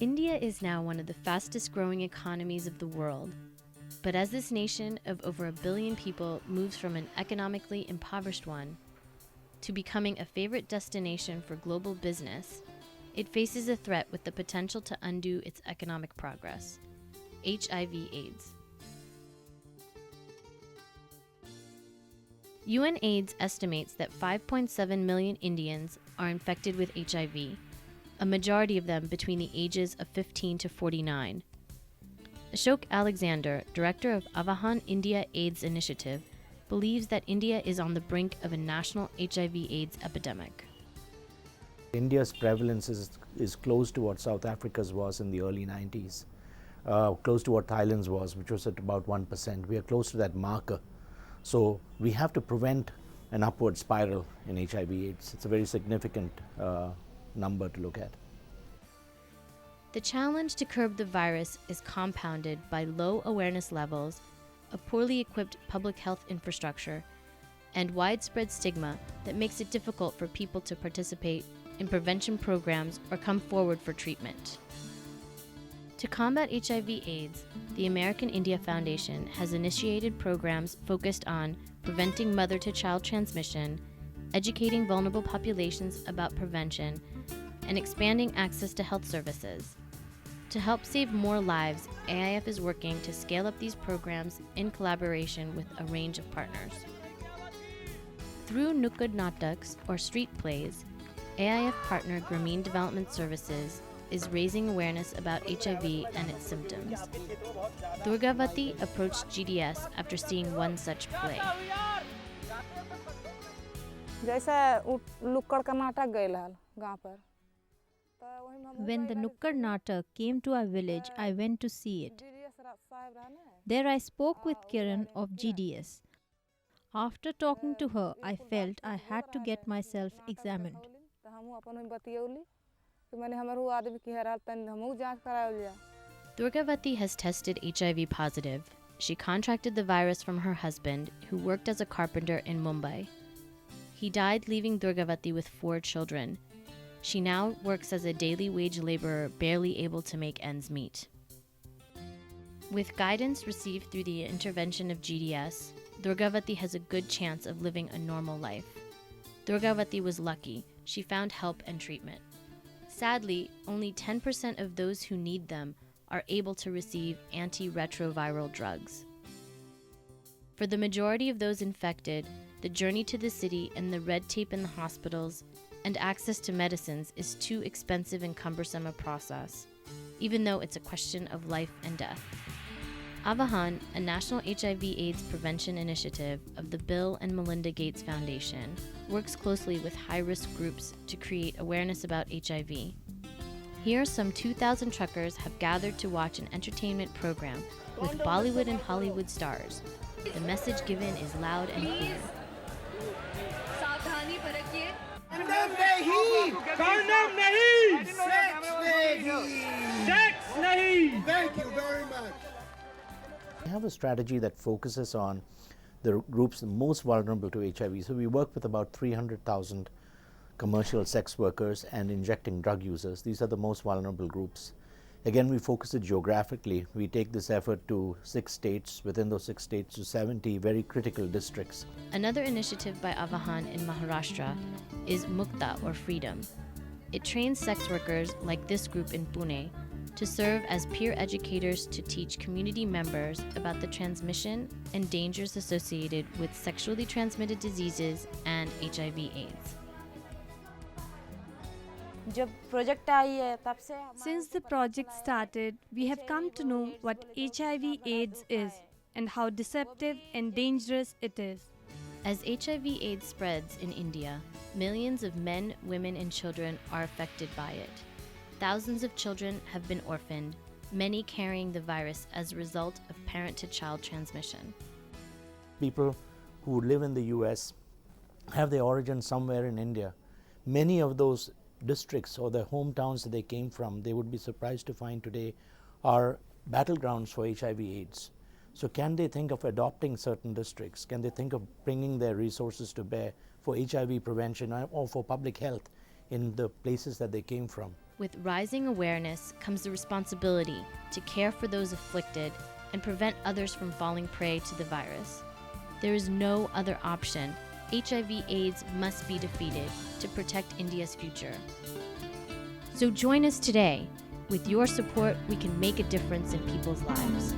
India is now one of the fastest growing economies of the world. But as this nation of over 1 billion people moves from an economically impoverished one to becoming a favorite destination for global business, it faces a threat with the potential to undo its economic progress: HIV/AIDS. UNAIDS estimates that 5.7 million Indians are infected with HIV, a majority of them between the ages of 15 to 49. Ashok Alexander, director of Avahan India AIDS Initiative, believes that India is on the brink of a national HIV/AIDS epidemic. India's prevalence is close to what South Africa's was in the early 90s, close to what Thailand's was, which was at about 1%. We are close to that marker. So we have to prevent an upward spiral in HIV/AIDS. It's a very significant number to look at. The challenge to curb the virus is compounded by low awareness levels, a poorly equipped public health infrastructure, and widespread stigma that makes it difficult for people to participate in prevention programs or come forward for treatment. To combat HIV/AIDS, the American India Foundation has initiated programs focused on preventing mother-to-child transmission, educating vulnerable populations about prevention, and expanding access to health services. To help save more lives, AIF is working to scale up these programs in collaboration with a range of partners. Through Nukkad Nataks, or street plays, AIF partner Grameen Development Services is raising awareness about HIV and its symptoms. Durgavati approached GDS after seeing one such play. When the Nukkad Natak came to our village, I went to see it. There I spoke with Kiran of GDS. After talking to her, I felt I had to get myself examined. Durgavati has tested HIV positive. She contracted the virus from her husband, who worked as a carpenter in Mumbai. He died, leaving Durgavati with 4 children. She now works as a daily wage laborer, barely able to make ends meet. With guidance received through the intervention of GDS, Durgavati has a good chance of living a normal life. Durgavati was lucky. She found help and treatment. Sadly, only 10% of those who need them are able to receive antiretroviral drugs. For the majority of those infected, the journey to the city and the red tape in the hospitals and access to medicines is too expensive and cumbersome a process, even though it's a question of life and death. Avahan, a national HIV/AIDS prevention initiative of the Bill and Melinda Gates Foundation, works closely with high-risk groups to create awareness about HIV. Here, some 2,000 truckers have gathered to watch an entertainment program with Bollywood and Hollywood stars. The message given is loud and clear. Condom nahi! Condom nahi! Sex nahi! Thank you very much. We have a strategy that focuses on the groups most vulnerable to HIV. So we work with about 300,000 commercial sex workers and injecting drug users. These are the most vulnerable groups. Again, we focus it geographically. We take this effort to 6 states, within those 6 states to 70 very critical districts. Another initiative by Avahan in Maharashtra is Mukta, or Freedom. It trains sex workers like this group in Pune to serve as peer educators to teach community members about the transmission and dangers associated with sexually transmitted diseases and HIV/AIDS. Since the project started, we have come to know what HIV/AIDS is and how deceptive and dangerous it is. As HIV/AIDS spreads in India, millions of men, women, and children are affected by it. Thousands of children have been orphaned, many carrying the virus as a result of parent-to-child transmission. People who live in the US have their origin somewhere in India. Many of those districts or the hometowns that they came from, they would be surprised to find today, are battlegrounds for HIV/AIDS. So can they think of adopting certain districts? Can they think of bringing their resources to bear for HIV prevention or for public health in the places that they came from? With rising awareness comes the responsibility to care for those afflicted and prevent others from falling prey to the virus. There is no other option. HIV/AIDS must be defeated to protect India's future. So join us today. With your support, we can make a difference in people's lives.